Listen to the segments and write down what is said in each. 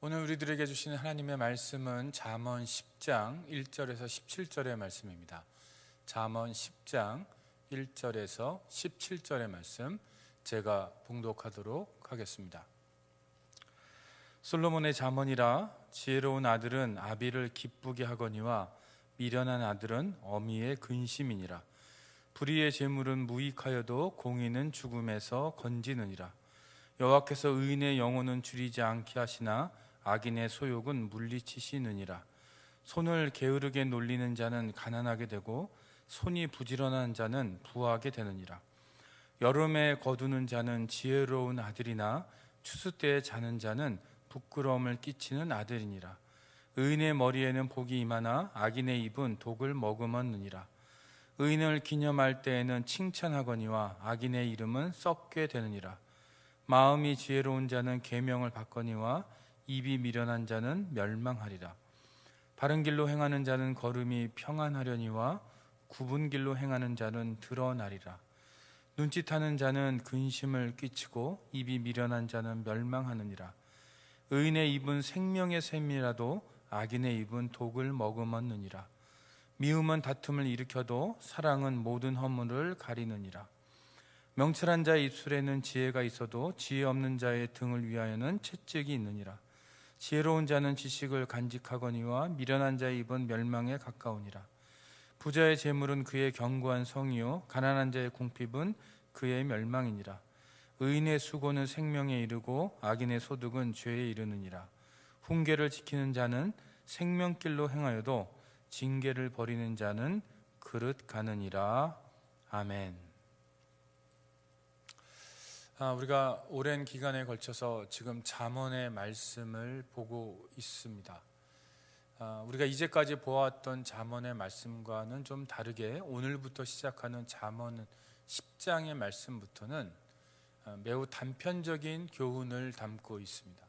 오늘 우리들에게 주시는 하나님의 말씀은 잠언 10장 1절에서 17절의 말씀입니다. 잠언 10장 1절에서 17절의 말씀 제가 봉독하도록 하겠습니다. 솔로몬의 잠언이라 지혜로운 아들은 아비를 기쁘게 하거니와 미련한 아들은 어미의 근심이니라. 불의의 재물은 무익하여도 공의는 죽음에서 건지느니라. 여호와께서 의인의 영혼은 줄이지 않게 하시나 악인의 소욕은 물리치시느니라. 손을 게으르게 놀리는 자는 가난하게 되고 손이 부지런한 자는 부하게 되느니라. 여름에 거두는 자는 지혜로운 아들이나 추수 때에 자는 자는 부끄러움을 끼치는 아들이니라. 의인의 머리에는 복이 임하나 악인의 입은 독을 머금었느니라. 의인을 기념할 때에는 칭찬하거니와 악인의 이름은 썩게 되느니라. 마음이 지혜로운 자는 계명을 받거니와 입이 미련한 자는 멸망하리라. 바른 길로 행하는 자는 걸음이 평안하려니와 굽은 길로 행하는 자는 드러나리라. 눈짓하는 자는 근심을 끼치고 입이 미련한 자는 멸망하느니라. 의인의 입은 생명의 샘이라도 악인의 입은 독을 머금었느니라. 미움은 다툼을 일으켜도 사랑은 모든 허물을 가리느니라. 명철한 자의 입술에는 지혜가 있어도 지혜 없는 자의 등을 위하여는 채찍이 있느니라. 지혜로운 자는 지식을 간직하거니와 미련한 자의 입은 멸망에 가까우니라. 부자의 재물은 그의 견고한 성이요 가난한 자의 궁핍은 그의 멸망이니라. 의인의 수고는 생명에 이르고 악인의 소득은 죄에 이르느니라. 훈계를 지키는 자는 생명길로 행하여도 징계를 버리는 자는 그릇 가느니라. 아멘. 우리가 오랜 기간에 걸쳐서 지금 잠언의 말씀을 보고 있습니다. 우리가 이제까지 보았던 잠언의 말씀과는 좀 다르게 오늘부터 시작하는 잠언 10장의 말씀부터는 매우 단편적인 교훈을 담고 있습니다.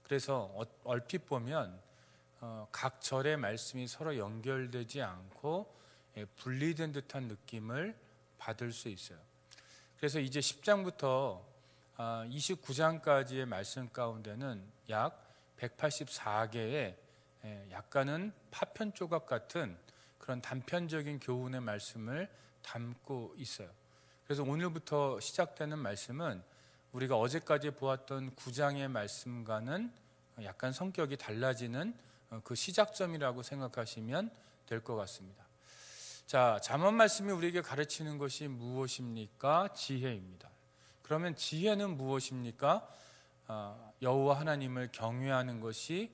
그래서 얼핏 보면 각 절의 말씀이 서로 연결되지 않고 분리된 듯한 느낌을 받을 수 있어요. 그래서 이제 10장부터 29장까지의 말씀 가운데는 약 184개의 약간은 파편 조각 같은 그런 단편적인 교훈의 말씀을 담고 있어요. 그래서 오늘부터 시작되는 말씀은 우리가 어제까지 보았던 9장의 말씀과는 약간 성격이 달라지는 그 시작점이라고 생각하시면 될 것 같습니다. 자, 잠언 말씀이 우리에게 가르치는 것이 무엇입니까? 지혜입니다. 그러면 지혜는 무엇입니까? 여호와 하나님을 경외하는 것이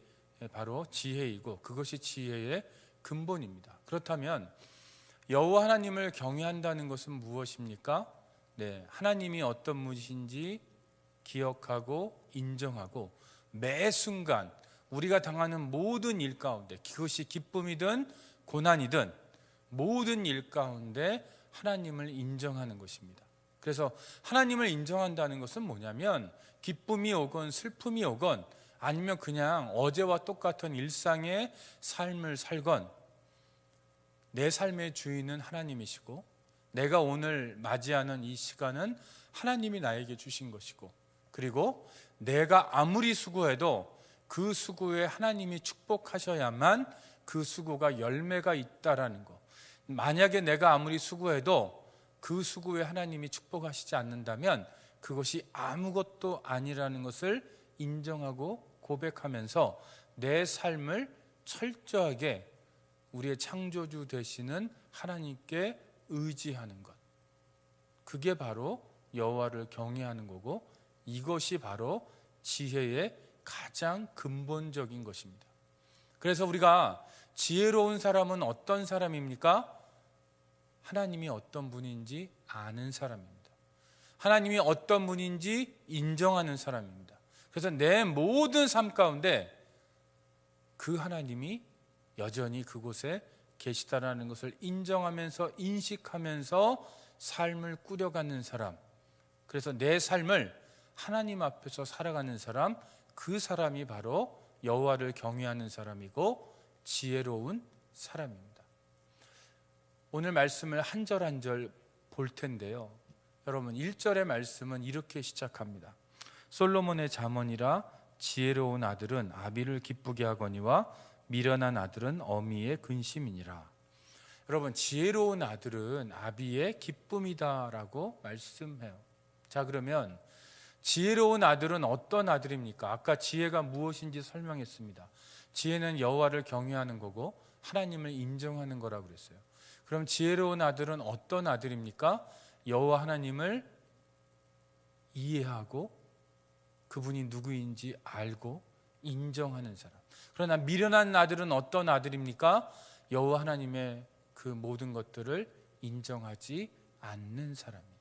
바로 지혜이고 그것이 지혜의 근본입니다. 그렇다면 여호와 하나님을 경외한다는 것은 무엇입니까? 하나님이 어떤 분이신지 기억하고 인정하고 매 순간 우리가 당하는 모든 일 가운데 그것이 기쁨이든 고난이든 모든 일 가운데 하나님을 인정하는 것입니다. 그래서 하나님을 인정한다는 것은 뭐냐면 기쁨이 오건 슬픔이 오건 아니면 그냥 어제와 똑같은 일상의 삶을 살건 내 삶의 주인은 하나님이시고 내가 오늘 맞이하는 이 시간은 하나님이 나에게 주신 것이고 그리고 내가 아무리 수고해도 그 수고에 하나님이 축복하셔야만 그 수고가 열매가 있다라는 것. 만약에 내가 아무리 수고해도 그 수고에 하나님이 축복하시지 않는다면 그것이 아무것도 아니라는 것을 인정하고 고백하면서 내 삶을 철저하게 우리의 창조주 되시는 하나님께 의지하는 것. 그게 바로 여호와를 경외하는 거고 이것이 바로 지혜의 가장 근본적인 것입니다. 그래서 우리가 지혜로운 사람은 어떤 사람입니까? 하나님이 어떤 분인지 아는 사람입니다. 하나님이 어떤 분인지 인정하는 사람입니다. 그래서 내 모든 삶 가운데 그 하나님이 여전히 그곳에 계시다라는 것을 인정하면서 인식하면서 삶을 꾸려가는 사람. 그래서 내 삶을 하나님 앞에서 살아가는 사람, 그 사람이 바로 여호와를 경외하는 사람이고 지혜로운 사람입니다. 오늘 말씀을 한 절 한 절 볼 텐데요. 여러분 1절의 말씀은 이렇게 시작합니다. 솔로몬의 잠언이라 지혜로운 아들은 아비를 기쁘게 하거니와 미련한 아들은 어미의 근심이니라. 여러분, 지혜로운 아들은 아비의 기쁨이다라고 말씀해요. 자, 그러면 지혜로운 아들은 어떤 아들입니까? 아까 지혜가 무엇인지 설명했습니다. 지혜는 여호와를 경외하는 거고 하나님을 인정하는 거라고 그랬어요. 그럼 지혜로운 아들은 어떤 아들입니까? 여호와 하나님을 이해하고 그분이 누구인지 알고 인정하는 사람. 그러나 미련한 아들은 어떤 아들입니까? 여호와 하나님의 그 모든 것들을 인정하지 않는 사람이에요.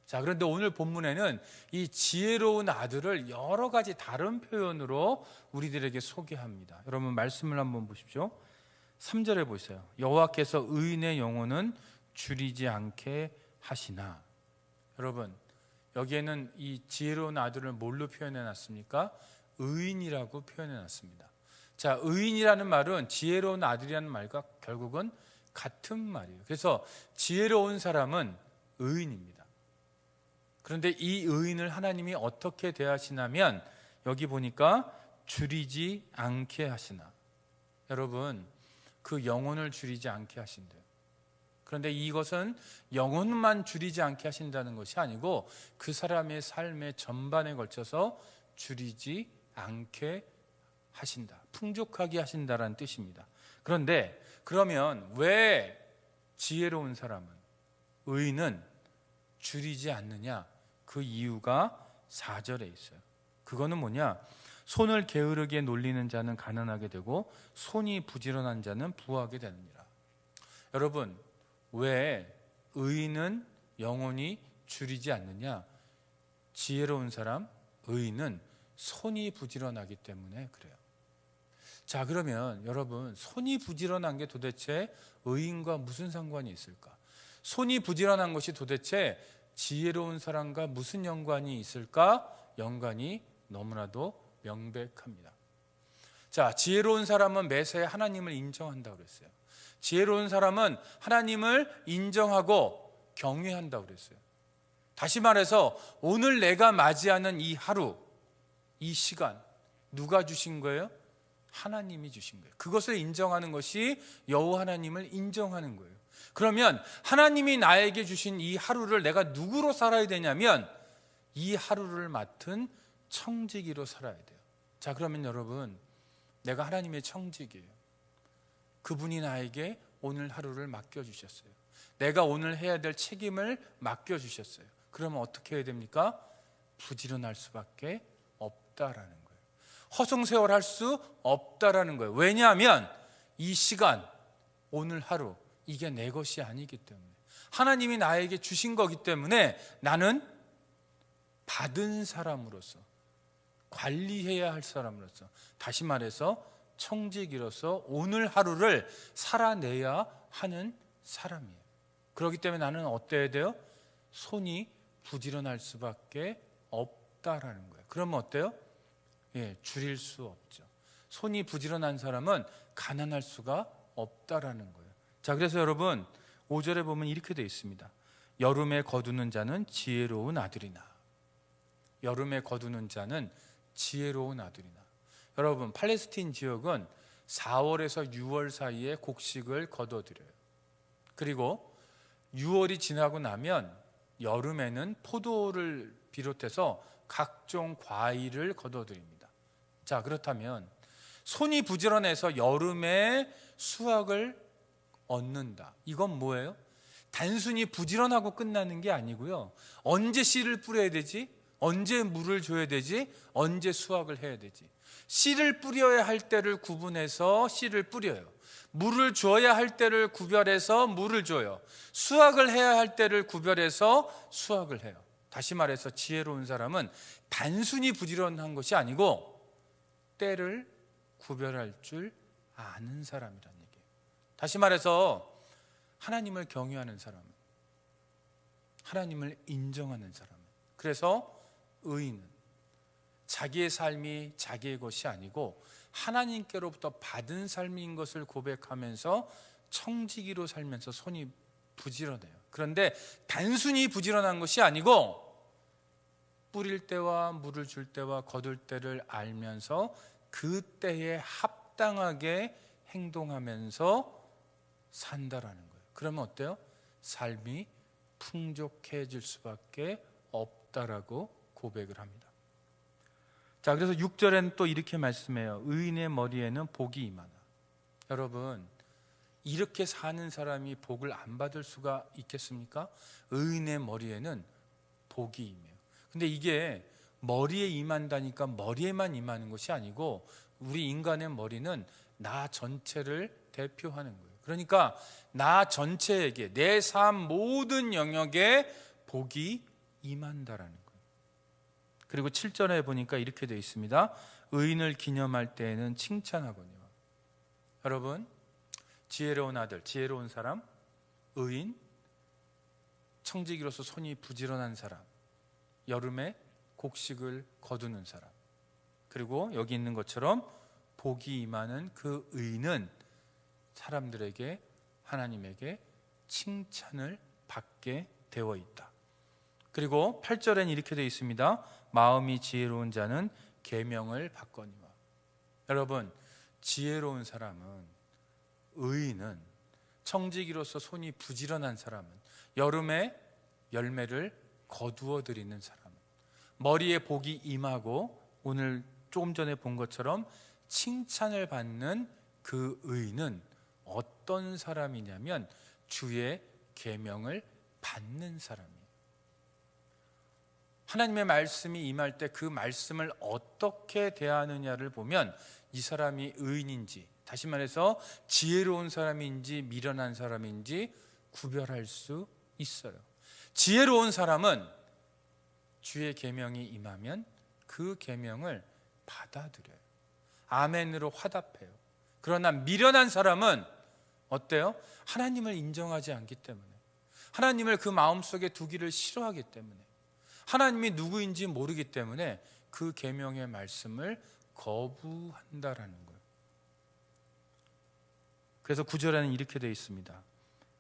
자, 그런데 오늘 본문에는 이 지혜로운 아들을 여러 가지 다른 표현으로 우리들에게 소개합니다. 여러분 말씀을 한번 보십시오. 3절에 보세요. 여호와께서 의인의 영혼은 줄이지 않게 하시나. 여러분, 여기에는 이 지혜로운 아들을 뭘로 표현해 놨습니까? 의인이라고 표현해 놨습니다. 자, 의인이라는 말은 지혜로운 아들이라는 말과 결국은 같은 말이에요. 그래서 지혜로운 사람은 의인입니다. 그런데 이 의인을 하나님이 어떻게 대하시냐면 여기 보니까 줄이지 않게 하시나. 여러분, 그 영혼을 줄이지 않게 하신대요. 그런데 이것은 영혼만 줄이지 않게 하신다는 것이 아니고 그 사람의 삶의 전반에 걸쳐서 줄이지 않게 하신다, 풍족하게 하신다라는 뜻입니다. 그런데 그러면 왜 지혜로운 사람은, 의인은 줄이지 않느냐? 그 이유가 4절에 있어요. 그거는 뭐냐? 손을 게으르게 놀리는 자는 가난하게 되고 손이 부지런한 자는 부하게 되느니라. 여러분, 왜 의인은 영혼이 줄이지 않느냐? 지혜로운 사람, 의인은 손이 부지런하기 때문에 그래요. 자, 그러면 여러분, 손이 부지런한 게 도대체 의인과 무슨 상관이 있을까? 손이 부지런한 것이 도대체 지혜로운 사람과 무슨 연관이 있을까? 연관이 너무나도 명백합니다. 자, 지혜로운 사람은 매사에 하나님을 인정한다고 그랬어요. 지혜로운 사람은 하나님을 인정하고 경외한다고 그랬어요. 다시 말해서 오늘 내가 맞이하는 이 하루, 이 시간 누가 주신 거예요? 하나님이 주신 거예요. 그것을 인정하는 것이 여호와 하나님을 인정하는 거예요. 그러면 하나님이 나에게 주신 이 하루를 내가 누구로 살아야 되냐면 이 하루를 맡은 청지기로 살아야 돼요. 자, 그러면 여러분, 내가 하나님의 청지기예요. 그분이 나에게 오늘 하루를 맡겨주셨어요. 내가 오늘 해야 될 책임을 맡겨주셨어요. 그러면 어떻게 해야 됩니까? 부지런할 수밖에 없다라는 거예요. 허송세월할 수 없다라는 거예요. 왜냐하면 이 시간, 오늘 하루, 이게 내 것이 아니기 때문에, 하나님이 나에게 주신 거기 때문에 나는 받은 사람으로서, 관리해야 할 사람으로서, 다시 말해서 청지기로서 오늘 하루를 살아내야 하는 사람이에요. 그렇기 때문에 나는 어때야 돼요? 손이 부지런할 수밖에 없다라는 거예요. 그러면 어때요? 줄일 수 없죠. 손이 부지런한 사람은 가난할 수가 없다라는 거예요. 자, 그래서 여러분 5절에 보면 이렇게 되어 있습니다. 여름에 거두는 자는 지혜로운 아들이나. 여름에 거두는 자는 지혜로운 아들이나. 여러분, 팔레스틴 지역은 4월에서 6월 사이에 곡식을 거둬들여요. 그리고 6월이 지나고 나면 여름에는 포도를 비롯해서 각종 과일을 거둬들입니다. 자, 그렇다면 손이 부지런해서 여름에 수확을 얻는다. 이건 뭐예요? 단순히 부지런하고 끝나는 게 아니고요. 언제 씨를 뿌려야 되지? 언제 물을 줘야 되지? 언제 수확을 해야 되지? 씨를 뿌려야 할 때를 구분해서 씨를 뿌려요. 물을 줘야 할 때를 구별해서 물을 줘요. 수확을 해야 할 때를 구별해서 수확을 해요. 다시 말해서 지혜로운 사람은 단순히 부지런한 것이 아니고 때를 구별할 줄 아는 사람이라는 얘기예요. 다시 말해서 하나님을 경외하는 사람, 하나님을 인정하는 사람. 그래서 의인은 자기의 삶이 자기의 것이 아니고 하나님께로부터 받은 삶인 것을 고백하면서 청지기로 살면서 손이 부지런해요. 그런데 단순히 부지런한 것이 아니고 뿌릴 때와 물을 줄 때와 거둘 때를 알면서 그 때에 합당하게 행동하면서 산다라는 거예요. 그러면 어때요? 삶이 풍족해질 수밖에 없다라고 고백을 합니다. 자, 그래서 6절에는 또 이렇게 말씀해요. 의인의 머리에는 복이 임하나. 여러분, 이렇게 사는 사람이 복을 안 받을 수가 있겠습니까? 의인의 머리에는 복이 임해요. 근데 이게 머리에 임한다니까 머리에만 임하는 것이 아니고 우리 인간의 머리는 나 전체를 대표하는 거예요. 그러니까 나 전체에게, 내 삶 모든 영역에 복이 임한다라는 거예요. 그리고 7절에 보니까 이렇게 되어 있습니다. 의인을 기념할 때에는 칭찬하거니와. 여러분, 지혜로운 아들, 지혜로운 사람, 의인, 청지기로서 손이 부지런한 사람, 여름에 곡식을 거두는 사람, 그리고 여기 있는 것처럼 복이 임하는 그 의인은 사람들에게, 하나님에게 칭찬을 받게 되어 있다. 그리고 8절엔 이렇게 되어 있습니다. 마음이 지혜로운 자는 계명을 받거니와. 여러분, 지혜로운 사람은, 의인은, 청지기로서 손이 부지런한 사람은, 여름에 열매를 거두어 드리는 사람은, 머리에 복이 임하고 오늘 조금 전에 본 것처럼 칭찬을 받는 그 의인은 어떤 사람이냐면 주의 계명을 받는 사람이에요. 하나님의 말씀이 임할 때 그 말씀을 어떻게 대하느냐를 보면 이 사람이 의인인지, 다시 말해서 지혜로운 사람인지 미련한 사람인지 구별할 수 있어요. 지혜로운 사람은 주의 계명이 임하면 그 계명을 받아들여요. 아멘으로 화답해요. 그러나 미련한 사람은 어때요? 하나님을 인정하지 않기 때문에, 하나님을 그 마음속에 두기를 싫어하기 때문에, 하나님이 누구인지 모르기 때문에 그 계명의 말씀을 거부한다라는 거예요. 그래서 9절에는 이렇게 되어 있습니다.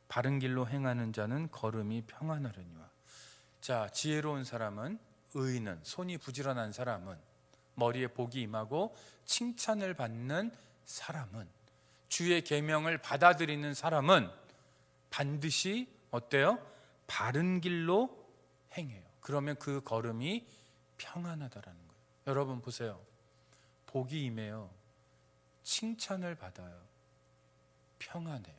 바른 길로 행하는 자는 걸음이 평안하려니와. 자, 지혜로운 사람은, 의인은, 손이 부지런한 사람은, 머리에 복이 임하고 칭찬을 받는 사람은, 주의 계명을 받아들이는 사람은 반드시 어때요? 바른 길로 행해요. 그러면 그 걸음이 평안하다라는 거예요. 여러분 보세요. 복이 임해요. 칭찬을 받아요. 평안해요.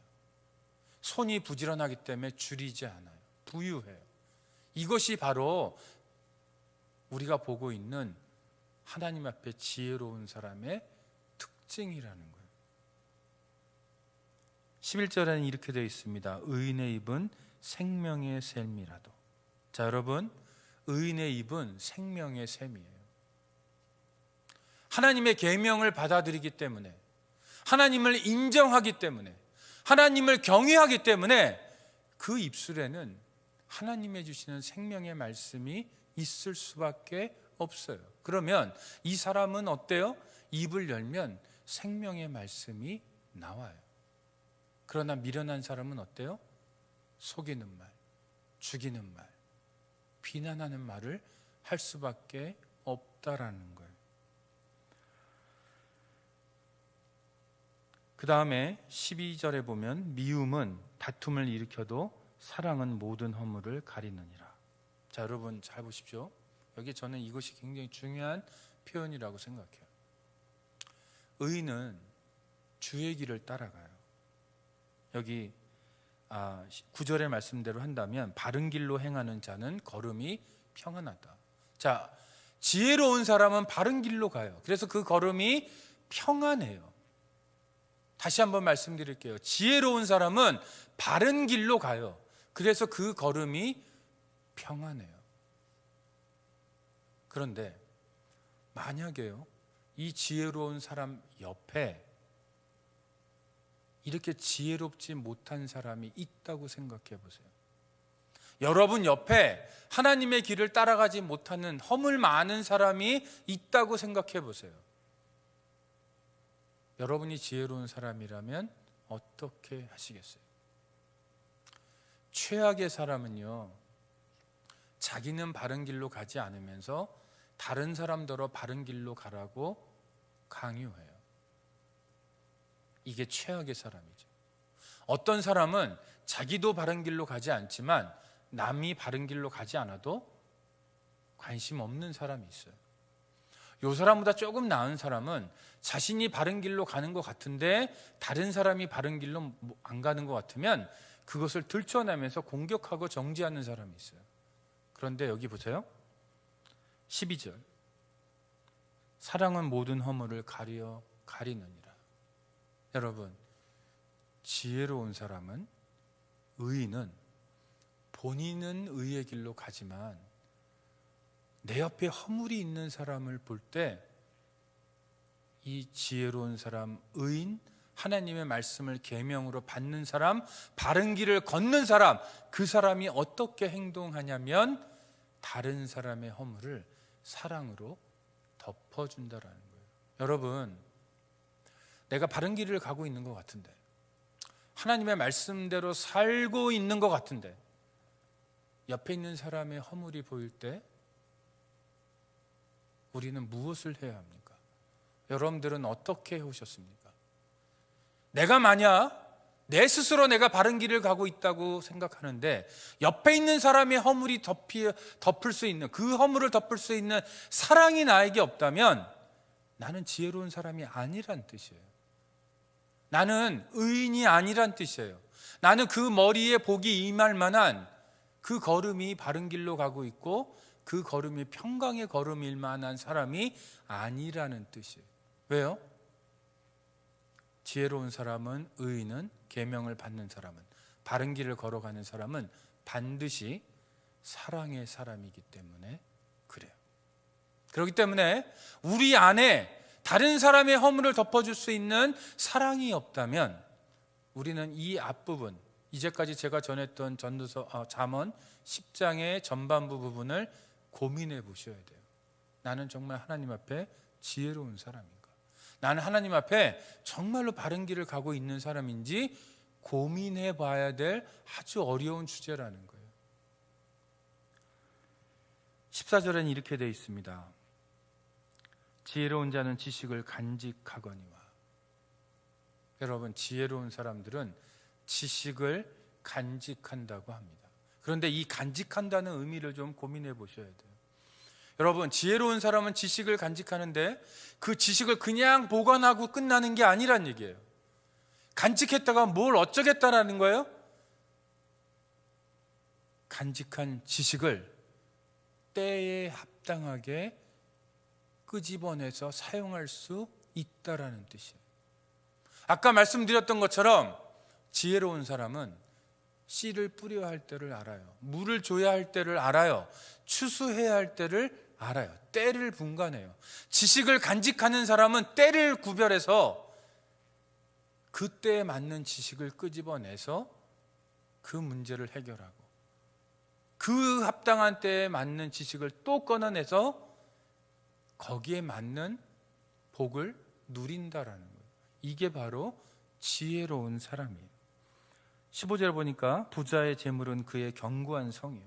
손이 부지런하기 때문에 줄이지 않아요. 부유해요. 이것이 바로 우리가 보고 있는 하나님 앞에 지혜로운 사람의 특징이라는 거예요. 11절에는 이렇게 되어 있습니다. 의인의 입은 생명의 샘이라도. 자, 여러분, 의인의 입은 생명의 샘이에요. 하나님의 계명을 받아들이기 때문에, 하나님을 인정하기 때문에, 하나님을 경외하기 때문에 그 입술에는 하나님의 주시는 생명의 말씀이 있을 수밖에 없어요. 그러면 이 사람은 어때요? 입을 열면 생명의 말씀이 나와요. 그러나 미련한 사람은 어때요? 속이는 말, 죽이는 말, 비난하는 말을 할 수밖에 없다라는 거예요. 그 다음에 12절에 보면 미움은 다툼을 일으켜도 사랑은 모든 허물을 가리느니라. 자, 여러분 잘 보십시오. 여기 저는 이것이 굉장히 중요한 표현이라고 생각해요. 의인은 주의 길을 따라가요. 여기 9절의 말씀대로 한다면 바른 길로 행하는 자는 걸음이 평안하다. 자, 지혜로운 사람은 바른 길로 가요. 그래서 그 걸음이 평안해요. 다시 한번 말씀드릴게요. 지혜로운 사람은 바른 길로 가요. 그래서 그 걸음이 평안해요. 그런데 만약에요, 이 지혜로운 사람 옆에 이렇게 지혜롭지 못한 사람이 있다고 생각해 보세요. 여러분 옆에 하나님의 길을 따라가지 못하는 허물 많은 사람이 있다고 생각해 보세요. 여러분이 지혜로운 사람이라면 어떻게 하시겠어요? 최악의 사람은요, 자기는 바른 길로 가지 않으면서 다른 사람더러 바른 길로 가라고 강요해요. 이게 최악의 사람이죠. 어떤 사람은 자기도 바른 길로 가지 않지만 남이 바른 길로 가지 않아도 관심 없는 사람이 있어요. 이 사람보다 조금 나은 사람은 자신이 바른 길로 가는 것 같은데 다른 사람이 바른 길로 안 가는 것 같으면 그것을 들춰내면서 공격하고 정죄하는 사람이 있어요. 그런데 여기 보세요. 12절. 사랑은 모든 허물을 가리느니라. 여러분, 지혜로운 사람은, 의인은 본인은 의의 길로 가지만 내 옆에 허물이 있는 사람을 볼 때 이 지혜로운 사람, 의인, 하나님의 말씀을 계명으로 받는 사람, 바른 길을 걷는 사람, 그 사람이 어떻게 행동하냐면 다른 사람의 허물을 사랑으로 덮어준다라는 거예요. 여러분, 내가 바른 길을 가고 있는 것 같은데, 하나님의 말씀대로 살고 있는 것 같은데 옆에 있는 사람의 허물이 보일 때 우리는 무엇을 해야 합니까? 여러분들은 어떻게 해오셨습니까? 내가 만약 내 스스로 내가 바른 길을 가고 있다고 생각하는데 옆에 있는 사람의 허물이 덮을 수 있는, 그 허물을 덮을 수 있는 사랑이 나에게 없다면 나는 지혜로운 사람이 아니란 뜻이에요. 나는 의인이 아니란 뜻이에요. 나는 그 머리에 복이 임할 만한 그 걸음이 바른 길로 가고 있고 그 걸음이 평강의 걸음일 만한 사람이 아니라는 뜻이에요. 왜요? 지혜로운 사람은, 의인은, 계명을 받는 사람은, 바른 길을 걸어가는 사람은 반드시 사랑의 사람이기 때문에 그래요. 그렇기 때문에 우리 안에 다른 사람의 허물을 덮어줄 수 있는 사랑이 없다면 우리는 이 앞부분, 이제까지 제가 전했던 전도서 잠언 10장의 전반부 부분을 고민해 보셔야 돼요. 나는 정말 하나님 앞에 지혜로운 사람인가? 나는 하나님 앞에 정말로 바른 길을 가고 있는 사람인지 고민해 봐야 될 아주 어려운 주제라는 거예요. 14절에는 이렇게 되어 있습니다. 지혜로운 자는 지식을 간직하거니와. 여러분, 지혜로운 사람들은 지식을 간직한다고 합니다. 그런데 이 간직한다는 의미를 좀 고민해 보셔야 돼요. 여러분, 지혜로운 사람은 지식을 간직하는데 그 지식을 그냥 보관하고 끝나는 게 아니란 얘기예요. 간직했다가 뭘 어쩌겠다라는 거예요? 간직한 지식을 때에 합당하게 끄집어내서 사용할 수 있다라는 뜻이에요. 아까 말씀드렸던 것처럼 지혜로운 사람은 씨를 뿌려야 할 때를 알아요. 물을 줘야 할 때를 알아요. 추수해야 할 때를 알아요. 때를 분간해요. 지식을 간직하는 사람은 때를 구별해서 그 때에 맞는 지식을 끄집어내서 그 문제를 해결하고 그 합당한 때에 맞는 지식을 또 꺼내내서 거기에 맞는 복을 누린다라는 거예요. 이게 바로 지혜로운 사람이에요. 15절 보니까 부자의 재물은 그의 견고한 성이요.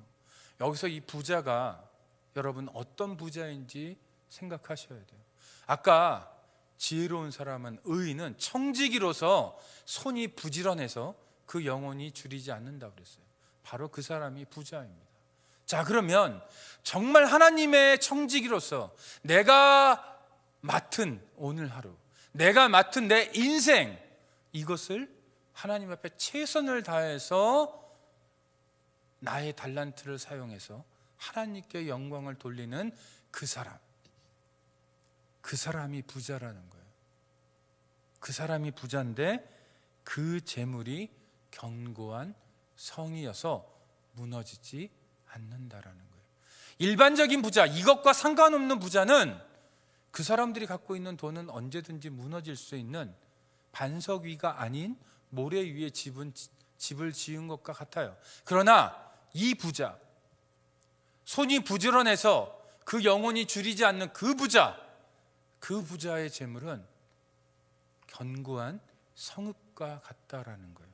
여기서 이 부자가 여러분 어떤 부자인지 생각하셔야 돼요. 아까 지혜로운 사람은, 의인은 청지기로서 손이 부지런해서 그 영혼이 줄이지 않는다고 그랬어요. 바로 그 사람이 부자입니다. 자, 그러면 정말 하나님의 청지기로서 내가 맡은 오늘 하루, 내가 맡은 내 인생, 이것을 하나님 앞에 최선을 다해서 나의 달란트를 사용해서 하나님께 영광을 돌리는 그 사람, 그 사람이 부자라는 거예요. 그 사람이 부자인데 그 재물이 견고한 성이어서 무너지지 않는다라는 거예요. 일반적인 부자, 이것과 상관없는 부자는 그 사람들이 갖고 있는 돈은 언제든지 무너질 수 있는 반석 위가 아닌 모래 위에 집을 지은 것과 같아요. 그러나 이 부자, 손이 부지런해서 그 영혼이 줄이지 않는 그 부자, 그 부자의 재물은 견고한 성읍과 같다라는 거예요.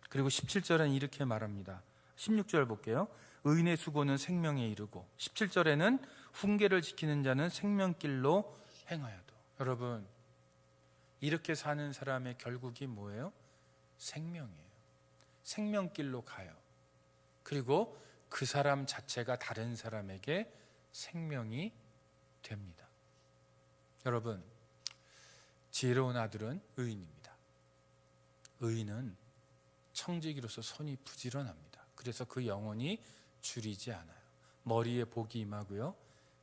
그리고 17절은 이렇게 말합니다. 16절 볼게요. 의인의 수고는 생명에 이르고 17절에는 훈계를 지키는 자는 생명길로 행하여도. 여러분, 이렇게 사는 사람의 결국이 뭐예요? 생명이에요. 생명길로 가요. 그리고 그 사람 자체가 다른 사람에게 생명이 됩니다. 여러분, 지혜로운 아들은 의인입니다. 의인은 청지기로서 손이 부지런합니다. 그래서 그 영혼이 줄이지 않아요. 머리에 복이 임하고요,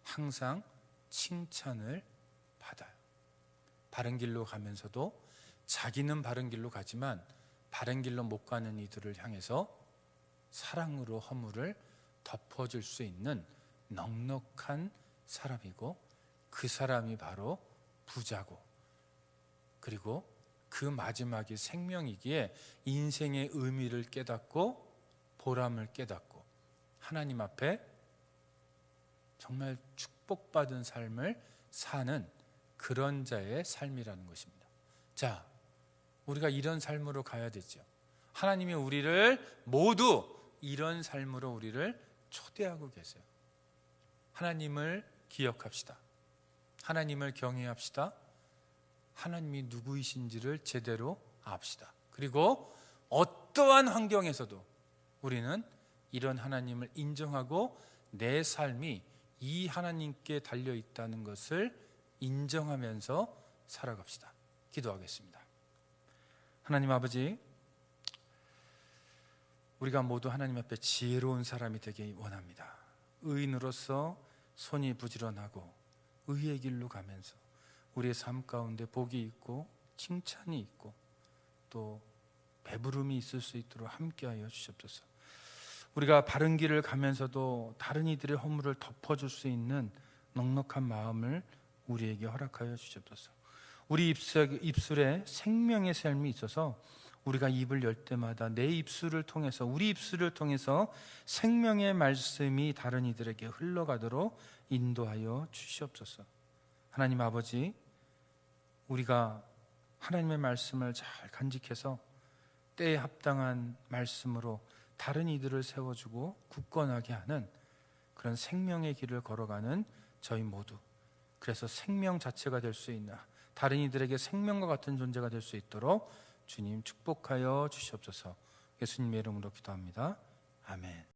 항상 칭찬을 받아요. 바른 길로 가면서도 자기는 바른 길로 가지만 바른 길로 못 가는 이들을 향해서 사랑으로 허물을 덮어줄 수 있는 넉넉한 사람이고, 그 사람이 바로 부자고, 그리고 그 마지막이 생명이기에 인생의 의미를 깨닫고 보람을 깨닫고 하나님 앞에 정말 축복받은 삶을 사는 그런 자의 삶이라는 것입니다. 자, 우리가 이런 삶으로 가야 되죠. 하나님이 우리를 모두 이런 삶으로 우리를 초대하고 계세요. 하나님을 기억합시다. 하나님을 경외합시다. 하나님이 누구이신지를 제대로 압시다. 그리고 어떠한 환경에서도 우리는 이런 하나님을 인정하고 내 삶이 이 하나님께 달려있다는 것을 인정하면서 살아갑시다. 기도하겠습니다. 하나님 아버지, 우리가 모두 하나님 앞에 지혜로운 사람이 되기 원합니다. 의인으로서 손이 부지런하고 의의 길로 가면서 우리의 삶 가운데 복이 있고 칭찬이 있고 또 배부름이 있을 수 있도록 함께하여 주시옵소서. 우리가 바른 길을 가면서도 다른 이들의 허물을 덮어줄 수 있는 넉넉한 마음을 우리에게 허락하여 주시옵소서. 우리 입술에 생명의 삶이 있어서 우리가 입을 열 때마다 내 입술을 통해서, 우리 입술을 통해서 생명의 말씀이 다른 이들에게 흘러가도록 인도하여 주시옵소서. 하나님 아버지, 우리가 하나님의 말씀을 잘 간직해서 때에 합당한 말씀으로 다른 이들을 세워주고 굳건하게 하는 그런 생명의 길을 걸어가는 저희 모두, 그래서 생명 자체가 될 수 있는, 다른 이들에게 생명과 같은 존재가 될 수 있도록 주님 축복하여 주시옵소서. 예수님의 이름으로 기도합니다. 아멘.